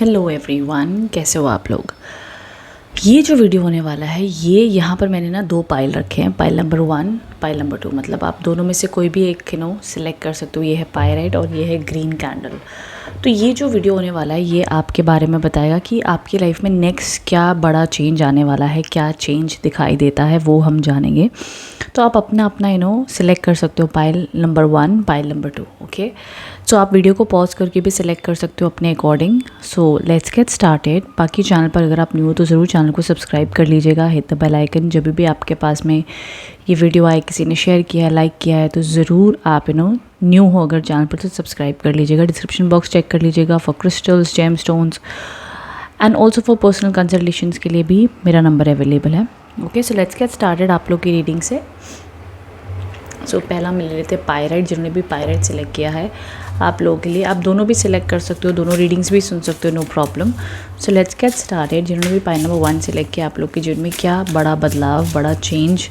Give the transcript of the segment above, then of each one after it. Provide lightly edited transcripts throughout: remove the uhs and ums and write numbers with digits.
Hello everyone, कैसे हो आप लोग। ये जो वीडियो होने वाला है ये यहाँ पर मैंने ना दो पाइल रखे हैं, पाइल नंबर 1, पाइल नंबर 2। मतलब आप दोनों में से कोई भी एक सिलेक्ट कर सकते हो। ये है पायराइट और ये है ग्रीन कैंडल। तो ये जो वीडियो होने वाला है ये आपके बारे में बताएगा कि आपकी लाइफ में नेक्स्ट क्या बड़ा चेंज आने वाला है, क्या चेंज दिखाई देता है वो हम जानेंगे। तो आप अपना अपना सिलेक्ट कर सकते हो, pile number 1, pile number 2। Okay, so आप वीडियो को पॉज करके भी सिलेक्ट कर सकते हो अपने according. So let's get started. बाकी चैनल पर अगर आप न्यू हो तो ज़रूर चैनल को सब्सक्राइब कर लीजिएगा, हिट द बेल आइकन। जब भी आपके पास में ये वीडियो आए, किसी ने शेयर किया है, लाइक किया है, तो ज़रूर आप न्यू हो अगर चैनल पर तो सब्सक्राइब कर लीजिएगा। डिस्क्रिप्शन बॉक्स चेक कर लीजिएगा for crystals, gemstones and also for personal consultations के लिए भी मेरा नंबर अवेलेबल है। Okay, so let's get started आप लोग की रीडिंग से। सो पहला मिल लेते हैं पायराइट। जिन्होंने भी पायराइट सिलेक्ट किया है आप लोगों के लिए, आप दोनों भी सिलेक्ट कर सकते हो, दोनों रीडिंग्स भी सुन सकते हो, no problem. So let's get started. जिन्होंने भी पाइल नंबर 1 सिलेक्ट किया, आप लोग के जीवन में क्या बड़ा बदलाव, बड़ा चेंज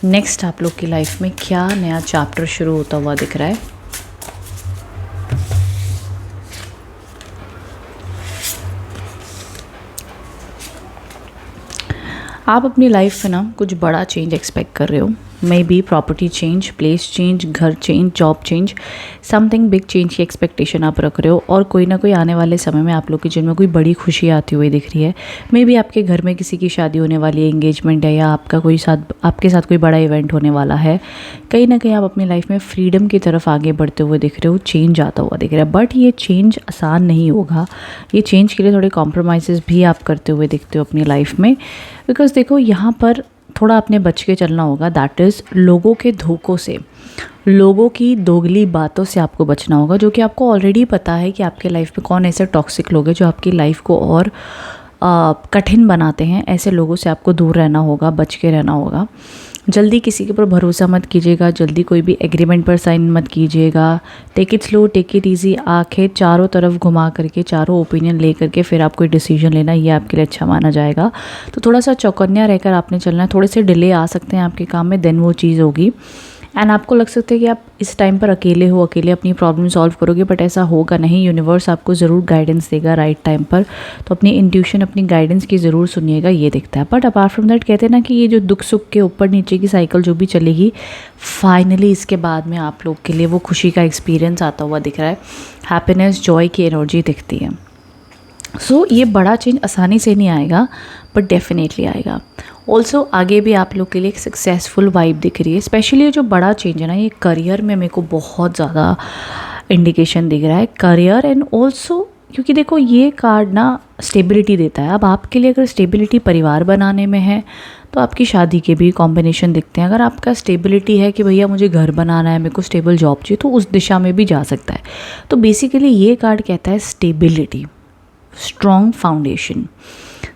नेक्स्ट आप लोग की लाइफ में क्या नया चैप्टर शुरू होता हुआ दिख रहा है। आप अपनी लाइफ में ना कुछ बड़ा चेंज एक्सपेक्ट कर रहे हो। Maybe property change, place change, घर change, job change, something big change की एक्सपेक्टेशन आप रख रहे हो। और कोई ना कोई आने वाले समय में आप लोग के जीवन में कोई बड़ी खुशी आती हुई दिख रही है। मे बी आपके घर में किसी की शादी होने वाली है, एंगेजमेंट है, या आपके साथ कोई बड़ा इवेंट होने वाला है। कहीं ना कहीं आप अपनी लाइफ में फ्रीडम की तरफ आगे बढ़ते हुए दिख रहे हो, चेंज आता हुआ दिख रहा है। बट ये चेंज आसान नहीं होगा। ये चेंज के लिए थोड़े कॉम्प्रोमाइज़ भी आप करते हुए दिखते हो अपनी लाइफ में। बिकॉज देखो यहाँ पर थोड़ा अपने बच के चलना होगा। दैट इज़ लोगों के धोखों से, लोगों की दोगली बातों से आपको बचना होगा, जो कि आपको ऑलरेडी पता है कि आपके लाइफ में कौन ऐसे टॉक्सिक लोग हैं जो आपकी लाइफ को और कठिन बनाते हैं। ऐसे लोगों से आपको दूर रहना होगा, बच के रहना होगा। जल्दी किसी के ऊपर भरोसा मत कीजिएगा, जल्दी कोई भी एग्रीमेंट पर साइन मत कीजिएगा। Take it slow, take it easy. आंखें चारों तरफ घुमा करके, चारों ओपिनियन ले करके फिर आप कोई डिसीजन लेना, ये आपके लिए अच्छा माना जाएगा। तो थोड़ा सा चौकन्ना रहकर आपने चलना है। थोड़े से डिले आ सकते हैं आपके काम में, देन वो चीज़ होगी। एंड आपको लग सकता है कि आप इस टाइम पर अकेले हो, अकेले अपनी प्रॉब्लम सॉल्व करोगे, बट ऐसा होगा नहीं। यूनिवर्स आपको ज़रूर गाइडेंस देगा राइट टाइम पर। तो अपनी इंट्यूशन, अपनी गाइडेंस की ज़रूर सुनिएगा, ये दिखता है। बट अपार्ट फ्रॉम दैट कहते हैं ना कि ये जो दुख सुख के ऊपर नीचे की साइकिल जो भी चलेगी, फाइनली इसके बाद में आप लोग के लिए वो खुशी का एक्सपीरियंस आता हुआ दिख रहा है। हैप्पीनेस, जॉय की एनर्जी दिखती है। सो ये बड़ा चेंज आसानी से नहीं आएगा, बट डेफिनेटली आएगा। ऑल्सो आगे भी आप लोग के लिए एक सक्सेसफुल वाइब दिख रही है। स्पेशली ये जो बड़ा चेंज है ना, ये करियर में मेरे को बहुत ज़्यादा इंडिकेशन दिख रहा है। करियर एंड ऑल्सो क्योंकि देखो ये कार्ड ना स्टेबिलिटी देता है। अब आपके लिए अगर स्टेबिलिटी परिवार बनाने में है तो आपकी शादी के भी कॉम्बिनेशन दिखते हैं। अगर आपका स्टेबिलिटी है कि भैया मुझे घर बनाना है, मेरे को स्टेबल जॉब चाहिए, तो उस दिशा में भी जा सकता है। तो बेसिकली ये कार्ड कहता है stability, strong foundation.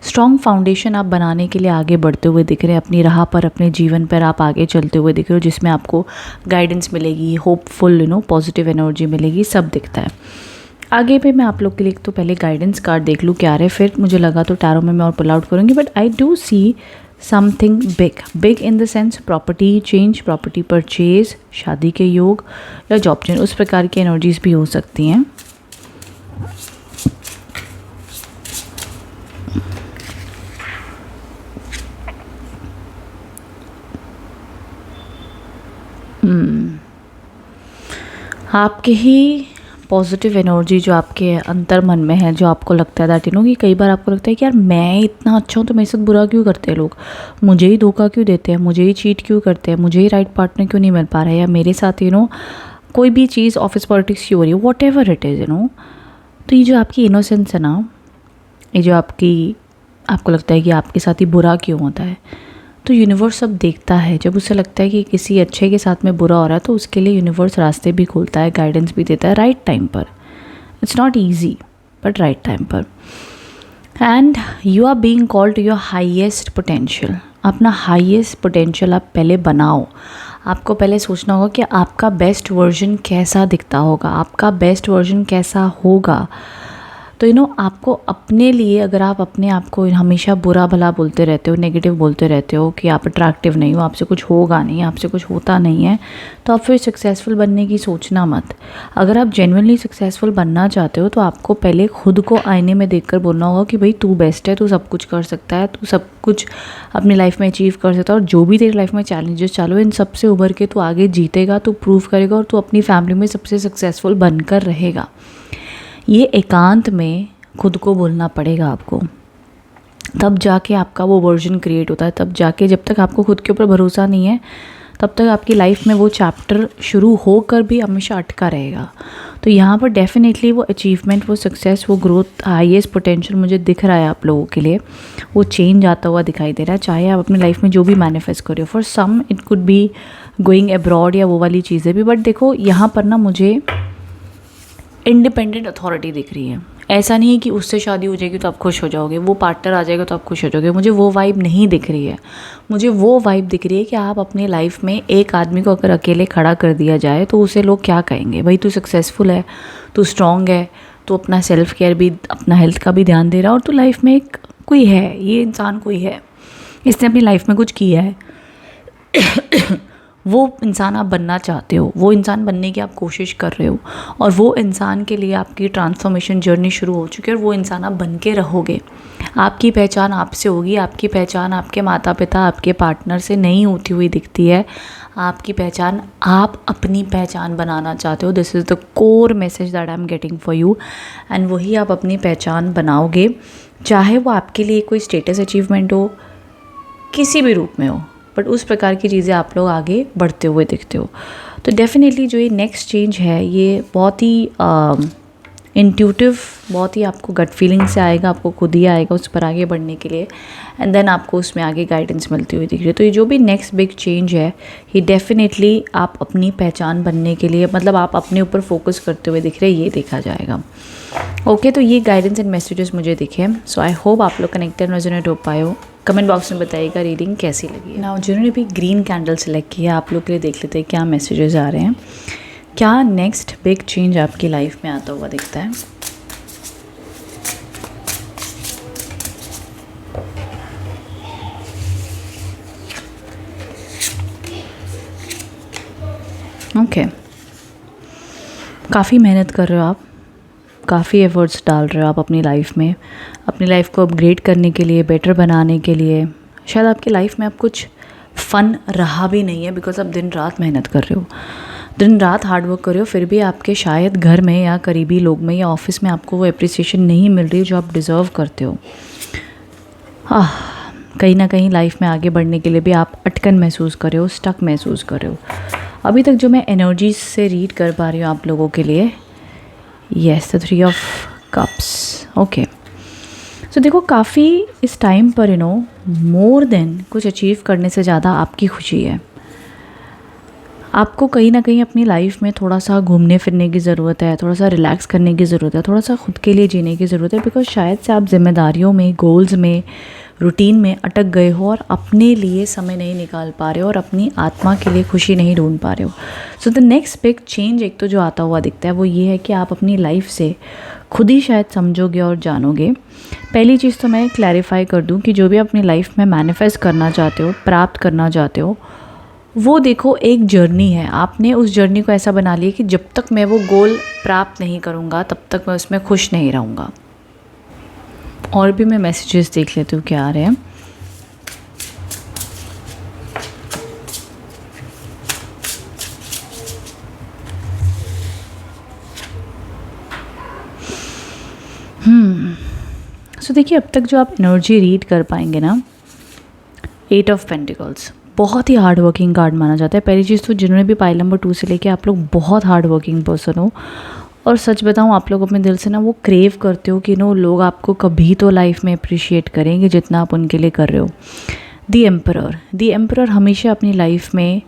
Strong foundation आप बनाने के लिए आगे बढ़ते हुए दिख रहे हैं। अपनी राह पर, अपने जीवन पर आप आगे चलते हुए दिख रहे हो, जिसमें आपको गाइडेंस मिलेगी, होपफुल पॉजिटिव एनर्जी मिलेगी, सब दिखता है। आगे पे मैं आप लोग के लिए तो पहले गाइडेंस कार्ड देख लूँ क्या रहे, फिर मुझे लगा तो टैरो में मैं और पुल आउट करूँगी। But I do see something big, big in the sense property change, property purchase, शादी के योग या जॉब चेंज, उस प्रकार की एनर्जीज भी हो सकती हैं। आपके ही पॉजिटिव एनर्जी जो आपके अंतर मन में है, जो आपको लगता है दैट कि कई बार आपको लगता है कि यार मैं इतना अच्छा हूँ तो मेरे साथ बुरा क्यों करते हैं लोग, मुझे ही धोखा क्यों देते हैं, मुझे ही चीट क्यों करते हैं, मुझे ही राइट पार्टनर क्यों नहीं मिल पा रहा है, या मेरे साथ कोई भी चीज़ ऑफिस पॉलिटिक्स की हो रही है, वॉट एवर इट इज़ तो ये जो आपकी इनोसेंस है ना, ये जो आपको लगता है कि आपके साथ ही बुरा क्यों होता है, तो यूनिवर्स अब देखता है। जब उसे लगता है कि किसी अच्छे के साथ में बुरा हो रहा है तो उसके लिए यूनिवर्स रास्ते भी खोलता है, गाइडेंस भी देता है राइट टाइम पर। It's not easy but right time पर। And you are being called to your highest potential. अपना हाईएस्ट पोटेंशियल आप पहले बनाओ। आपको पहले सोचना होगा कि आपका बेस्ट वर्जन कैसा दिखता होगा, आपका बेस्ट वर्जन कैसा होगा। तो आपको अपने लिए, अगर आप अपने आप को हमेशा बुरा भला बोलते रहते हो, नेगेटिव बोलते रहते हो कि आप अट्रैक्टिव नहीं हो, आपसे कुछ होगा नहीं, आपसे कुछ होता नहीं है, तो आप फिर सक्सेसफुल बनने की सोचना मत। अगर आप जेन्युइनली सक्सेसफुल बनना चाहते हो तो आपको पहले खुद को आईने में देखकर बोलना होगा कि भाई तू बेस्ट है, तू सब कुछ कर सकता है, तू सब कुछ अपनी लाइफ में अचीव कर सकता है, और जो भी तेरी लाइफ में चैलेंजेस चालू है इन सब से उभर के तू आगे जीतेगा, तू प्रूव करेगा, और तू अपनी फैमिली में सबसे सक्सेसफुल बनकर रहेगा। ये एकांत में खुद को बोलना पड़ेगा आपको, तब जाके आपका वो वर्जन क्रिएट होता है। तब जाके, जब तक आपको खुद के ऊपर भरोसा नहीं है तब तक आपकी लाइफ में वो चैप्टर शुरू होकर भी हमेशा अटका रहेगा। तो यहाँ पर डेफिनेटली वो अचीवमेंट, वो सक्सेस, वो ग्रोथ, हाईएस्ट पोटेंशियल मुझे दिख रहा है आप लोगों के लिए, वो चेंज आता हुआ दिखाई दे रहा है। चाहे आप अपनी लाइफ में जो भी मैनिफेस्ट करो, for some it could be going abroad या वो वाली चीज़ें भी, बट देखो यहाँ पर ना मुझे इंडिपेंडेंट अथॉरिटी दिख रही है। ऐसा नहीं है कि उससे शादी हो जाएगी तो आप खुश हो जाओगे, वो पार्टनर आ जाएगा तो आप खुश हो जाओगे, मुझे वो वाइब नहीं दिख रही है। मुझे वो वाइब दिख रही है कि आप अपनी लाइफ में एक आदमी को अगर अकेले खड़ा कर दिया जाए तो उसे लोग क्या कहेंगे, भाई तू सक्सेसफुल है, तू स्ट्रॉन्ग है, तू अपना सेल्फ केयर भी, अपना हेल्थ का भी ध्यान दे रहा है, और तू लाइफ में एक कोई है, ये इंसान कोई है, इसने अपनी लाइफ में कुछ किया है। वो इंसान आप बनना चाहते हो, वो इंसान बनने की आप कोशिश कर रहे हो, और वो इंसान के लिए आपकी ट्रांसफॉर्मेशन जर्नी शुरू हो चुकी है, और वो इंसान आप बन के रहोगे। आपकी पहचान आपसे होगी, आपकी पहचान आपके माता पिता, आपके पार्टनर से नहीं होती हुई दिखती है। आपकी पहचान, आप अपनी पहचान बनाना चाहते हो। This is the core message that I am getting for you, and वही आप अपनी पहचान बनाओगे, चाहे वो आपके लिए कोई स्टेटस अचीवमेंट हो, किसी भी रूप में हो, बट उस प्रकार की चीज़ें आप लोग आगे बढ़ते हुए दिखते हो। तो डेफिनेटली जो ये नेक्स्ट चेंज है ये बहुत ही इंट्यूटिव, बहुत ही आपको गट फीलिंग से आएगा, आपको खुद ही आएगा उस पर आगे बढ़ने के लिए, एंड देन आपको उसमें आगे गाइडेंस मिलती हुई दिख रही है। तो ये जो भी नेक्स्ट बिग चेंज है ये डेफिनेटली आप अपनी पहचान बनने के लिए, मतलब आप अपने ऊपर फोकस करते हुए दिख रहे हैं, ये देखा जाएगा। ओके, तो ये गाइडेंस एंड मैसेजेस मुझे दिखे। सो आई होप आप लोग कनेक्टेड रेजोनेट हो पाए हो। कमेंट बॉक्स में बताइएगा रीडिंग कैसी लगी। नाउ जिन्होंने भी ग्रीन कैंडल सेलेक्ट किया, आप लोग के लिए देख लेते हैं क्या मैसेजेस आ रहे हैं, क्या नेक्स्ट बिग चेंज आपकी लाइफ में आता हुआ दिखता है। ओके, काफ़ी मेहनत कर रहे हो आप, काफ़ी एफर्ट्स डाल रहे हो आप अपनी लाइफ में, अपनी लाइफ को अपग्रेड करने के लिए, बेटर बनाने के लिए। शायद आपकी लाइफ में अब कुछ फ़न रहा भी नहीं है, बिकॉज आप दिन रात मेहनत कर रहे हो, दिन रात हार्ड वर्क कर रहे हो, फिर भी आपके शायद घर में या करीबी लोग में या ऑफिस में आपको वो एप्रिसिएशन नहीं मिल रही जो आप डिज़र्व करते हो। कहीं ना कहीं लाइफ में आगे बढ़ने के लिए भी आप अटकन महसूस कर रहे हो, स्टक महसूस कर रहे हो। अभी तक जो मैं एनर्जीज से रीड कर पा रही हूँ आप लोगों के लिए, yes, the 3 of cups. Okay, so देखो काफ़ी इस टाइम पर मोर देन कुछ अचीव करने से ज़्यादा आपकी खुशी है। आपको कहीं ना कहीं अपनी लाइफ में थोड़ा सा घूमने फिरने की ज़रूरत है, थोड़ा सा रिलैक्स करने की ज़रूरत है, थोड़ा सा खुद के लिए जीने की ज़रूरत है, बिकॉज शायद से आप जिम्मेदारियों में, गोल्स में, रूटीन में अटक गए हो और अपने लिए समय नहीं निकाल पा रहे हो और अपनी आत्मा के लिए खुशी नहीं ढूंढ पा रहे हो। So the next big change एक तो जो आता हुआ दिखता है वो ये है कि आप अपनी लाइफ से खुद ही शायद समझोगे और जानोगे। पहली चीज़ तो मैं क्लैरिफाई कर दूं कि जो भी अपनी लाइफ में मैनिफेस्ट करना चाहते हो, प्राप्त करना चाहते हो, वो देखो एक जर्नी है। आपने उस जर्नी को ऐसा बना लिया कि जब तक मैं वो गोल प्राप्त नहीं करूँगा तब तक मैं उसमें खुश नहीं रहूँगा। और भी मैं मैसेजेस देख लेती हूँ क्या आ रहे हैं। सो देखिए, अब तक जो आप एनर्जी रीड कर पाएंगे ना, 8 ऑफ पेंटिकल्स बहुत ही हार्ड वर्किंग कार्ड माना जाता है। पहली चीज़ तो जिन्होंने भी पाइल नंबर 2 से लेके आप लोग बहुत हार्ड वर्किंग पर्सन हो, और सच बताऊँ आप लोग अपने दिल से ना वो क्रेव करते हो कि लोग आपको कभी तो लाइफ में अप्रिशिएट करेंगे जितना आप उनके लिए कर रहे हो। द एम्परर हमेशा अपनी लाइफ में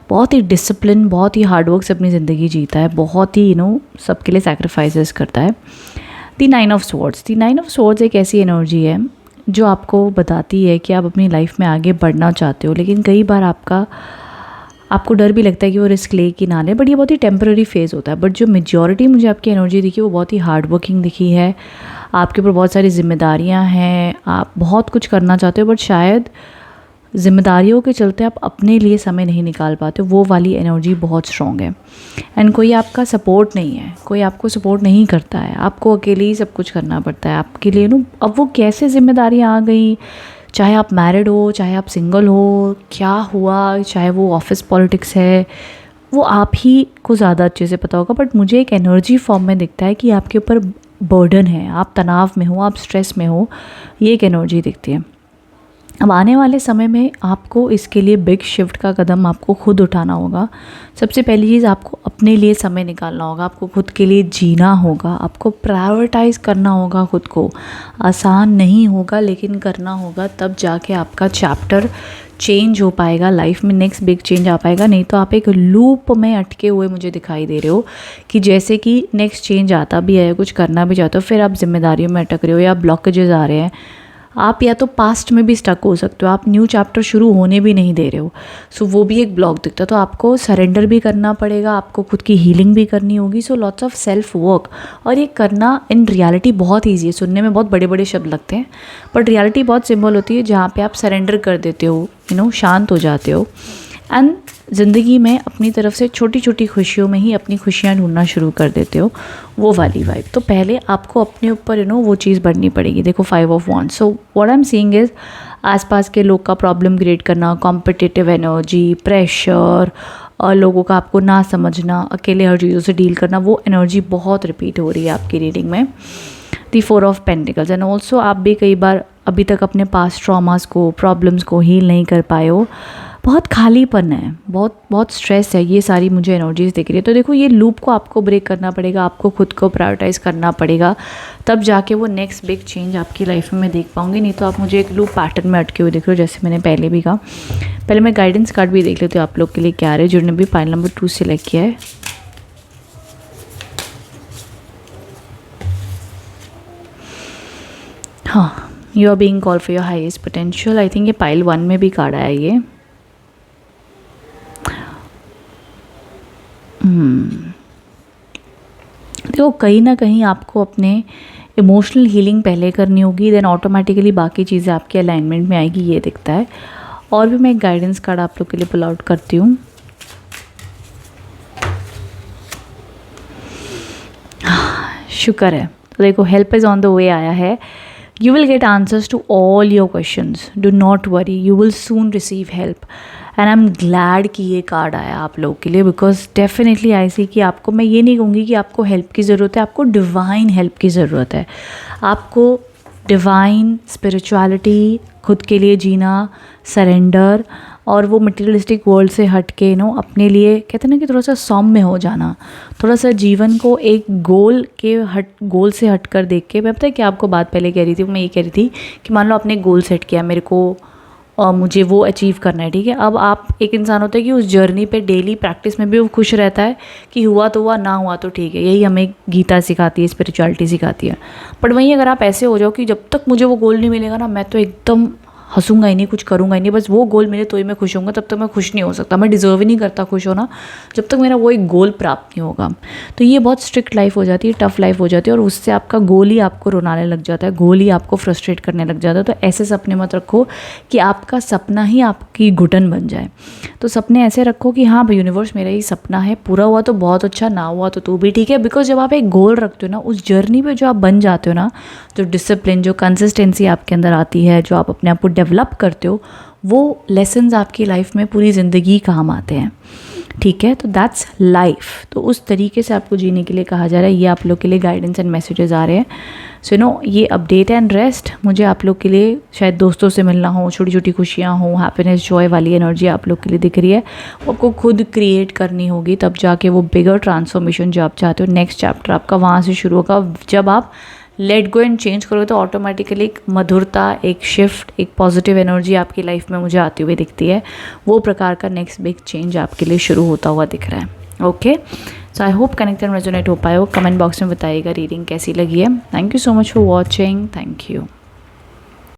बहुत ही डिसिप्लिन, बहुत ही हार्डवर्क से अपनी ज़िंदगी जीता है, बहुत ही सबके लिए सैक्रिफाइसेस करता है। द 9 ऑफ स्वॉर्ड्स एक ऐसी एनर्जी है जो आपको बताती है कि आप अपनी लाइफ में आगे बढ़ना चाहते हो, लेकिन कई बार आपको डर भी लगता है कि वो रिस्क ले कि ना ले, बट ये बहुत ही टेम्पररी फेज़ होता है। बट जो मेजॉरिटी मुझे आपकी एनर्जी दिखी वो बहुत ही हार्ड वर्किंग दिखी है। आपके ऊपर बहुत सारी जिम्मेदारियां हैं, आप बहुत कुछ करना चाहते हो, बट शायद ज़िम्मेदारियों के चलते आप अपने लिए समय नहीं निकाल पाते हो। वो वाली एनर्जी बहुत स्ट्रॉन्ग है। एंड कोई आपका सपोर्ट नहीं है, कोई आपको सपोर्ट नहीं करता है, आपको अकेले ही सब कुछ करना पड़ता है आपके लिए नो। अब वो कैसे जिम्मेदारियाँ आ गई, चाहे आप मैरिड हो, चाहे आप सिंगल हो, क्या हुआ, चाहे वो ऑफिस पॉलिटिक्स है, वो आप ही को ज़्यादा अच्छे से पता होगा। बट मुझे एक एनर्जी फॉर्म में दिखता है कि आपके ऊपर बर्डन है, आप तनाव में हो, आप स्ट्रेस में हो, ये एक एनर्जी दिखती है। अब आने वाले समय में आपको इसके लिए बिग शिफ्ट का कदम आपको खुद उठाना होगा। सबसे पहली चीज़, आपको अपने लिए समय निकालना होगा, आपको खुद के लिए जीना होगा, आपको प्रायोरिटाइज़ करना होगा खुद को। आसान नहीं होगा लेकिन करना होगा, तब जाके आपका चैप्टर चेंज हो पाएगा, लाइफ में नेक्स्ट बिग चेंज आ पाएगा। नहीं तो आप एक लूप में अटके हुए मुझे दिखाई दे रहे हो कि जैसे कि नेक्स्ट चेंज आता भी है, कुछ करना भी चाहते हो, फिर आप जिम्मेदारियों में अटक रहे हो या ब्लॉकेजेस आ रहे हैं। आप या तो पास्ट में भी स्टक हो सकते हो, आप न्यू चैप्टर शुरू होने भी नहीं दे रहे हो, सो वो भी एक ब्लॉक दिखता है। तो आपको सरेंडर भी करना पड़ेगा, आपको खुद की हीलिंग भी करनी होगी। So lots of self work, और ये करना इन रियलिटी बहुत ईजी है। सुनने में बहुत बड़े बड़े शब्द लगते हैं, बट रियलिटी बहुत सिंपल होती है, जहाँ पे आप सरेंडर कर देते हो, शांत हो जाते हो, एंड ज़िंदगी में अपनी तरफ से छोटी छोटी खुशियों में ही अपनी खुशियाँ ढूंढना शुरू कर देते हो, वो वाली वाइब। तो पहले आपको अपने ऊपर वो चीज़ बढ़नी पड़ेगी। देखो 5 of wands, so what I am seeing is आसपास के लोग का प्रॉब्लम क्रिएट करना, कॉम्पिटिटिव एनर्जी, प्रेशर, और लोगों का आपको ना समझना, अकेले हर चीज़ों से डील करना, वो एनर्जी बहुत रिपीट हो रही है आपकी रीडिंग में। दी 4 ऑफ पेंटिकल्स, एंड ऑल्सो आप भी कई बार अभी तक अपने पास्ट ट्रॉमास को, प्रॉब्लम्स को हील नहीं कर पाए हो, बहुत खालीपन है, बहुत स्ट्रेस है, ये सारी मुझे एनर्जीज दिख रही है। तो देखो, ये लूप को आपको ब्रेक करना पड़ेगा, आपको खुद को प्रायोरिटाइज़ करना पड़ेगा, तब जाके वो नेक्स्ट बिग चेंज आपकी लाइफ में मैं देख पाऊंगी। नहीं तो आप मुझे एक लूप पैटर्न में अटके हुए देख रहे हो, जैसे मैंने पहले भी कहा। पहले मैं गाइडेंस कार्ड भी देख लेती हूँ आप लोग के लिए क्या आ रहे हैं, जिन्होंने भी पाइल नंबर 2 सिलेक्ट किया है। हाँ, you are being called for your highest potential. I think ये पाइल 1 में भी कार्ड आया ये। देखो, कहीं ना कहीं आपको अपने इमोशनल हीलिंग पहले करनी होगी, देन ऑटोमेटिकली बाकी चीज़ें आपके अलाइनमेंट में आएगी, ये दिखता है। और भी मैं एक गाइडेंस कार्ड आप लोग के लिए पुल आउट करती हूँ। शुक्र है। तो देखो, help is on the way आया है। You will get answers to all your questions, do not worry, you will soon receive help. And I am glad कि ये कार्ड आया आप लोगों के लिए, बिकॉज डेफिनेटली आई सी कि आपको, मैं ये नहीं कहूँगी कि आपको हेल्प की ज़रूरत है, आपको डिवाइन हेल्प की ज़रूरत है। आपको डिवाइन स्पिरिचुअलिटी, खुद के लिए जीना, सरेंडर, और वो मटेरियलिस्टिक वर्ल्ड से हट के अपने लिए, कहते हैं ना कि थोड़ा सा सौम्य हो जाना, थोड़ा सा जीवन को एक गोल से हट कर देख के। मैं पता है कि आपको बात पहले कह रही थी, मैं ये कह रही थी कि मान लो आपने गोल सेट किया, मेरे को और मुझे वो अचीव करना है, ठीक है। अब आप एक इंसान होता है कि उस जर्नी पे डेली प्रैक्टिस में भी वो खुश रहता है कि हुआ तो हुआ, ना हुआ तो ठीक है। यही हमें गीता सिखाती है, स्पिरिचुअलिटी सिखाती है। बट वहीं अगर आप ऐसे हो जाओ कि जब तक मुझे वो गोल नहीं मिलेगा ना, मैं तो एकदम हंसूंगा ही नहीं, कुछ करूंगा ही नहीं, बस वो गोल मिले तो ही मैं खुश होऊंगा, तब तक मैं खुश नहीं हो सकता। मैं डिज़र्व ही नहीं करता खुश होना जब तक मेरा वो एक गोल प्राप्त नहीं होगा। तो ये बहुत स्ट्रिक्ट लाइफ हो जाती है, टफ लाइफ हो जाती है, और उससे आपका गोल ही आपको रुलाने लग जाता है, गोल ही आपको फ्रस्ट्रेट करने लग जाता है। तो ऐसे सपने मत रखो कि आपका सपना ही आपकी घुटन बन जाए। तो सपने ऐसे रखो कि हाँ भाई, यूनिवर्स मेरा ही सपना है, पूरा हुआ तो बहुत अच्छा, ना हुआ तो तू भी ठीक है। बिकॉज जब आप एक गोल रखते हो ना, उस जर्नी पे जो आप बन जाते हो ना, जो डिसिप्लिन, जो कंसिस्टेंसी आपके अंदर आती है, जो आप अपने आप को डेवलप करते हो, वो लेसन्स आपकी लाइफ में पूरी ज़िंदगी काम आते हैं, ठीक है। तो दैट्स लाइफ। तो उस तरीके से आपको जीने के लिए कहा जा रहा है। ये आप लोग के लिए गाइडेंस एंड मैसेजेस आ रहे हैं। सो ये अपडेट एंड रेस्ट मुझे आप लोग के लिए, शायद दोस्तों से मिलना हो, छोटी छोटी खुशियाँ हो, हैप्पीनेस, जॉय वाली एनर्जी आप लोग के लिए दिख रही है। वो आपको खुद क्रिएट करनी होगी, तब जाके वो बिगर ट्रांसफॉर्मेशन जो आप चाहते हो, नेक्स्ट चैप्टर आपका वहाँ से शुरू होगा। जब आप लेट गो एंड चेंज करोगे तो ऑटोमेटिकली एक मधुरता, एक शिफ्ट, एक पॉजिटिव एनर्जी आपकी लाइफ में मुझे आती हुई दिखती है। वो प्रकार का नेक्स्ट बिग चेंज आपके लिए शुरू होता हुआ दिख रहा है। Okay, so I hope connect and resonate हो पाए हो। कमेंट बॉक्स में बताइएगा रीडिंग कैसी लगी है। Thank you so much for watching. Thank you.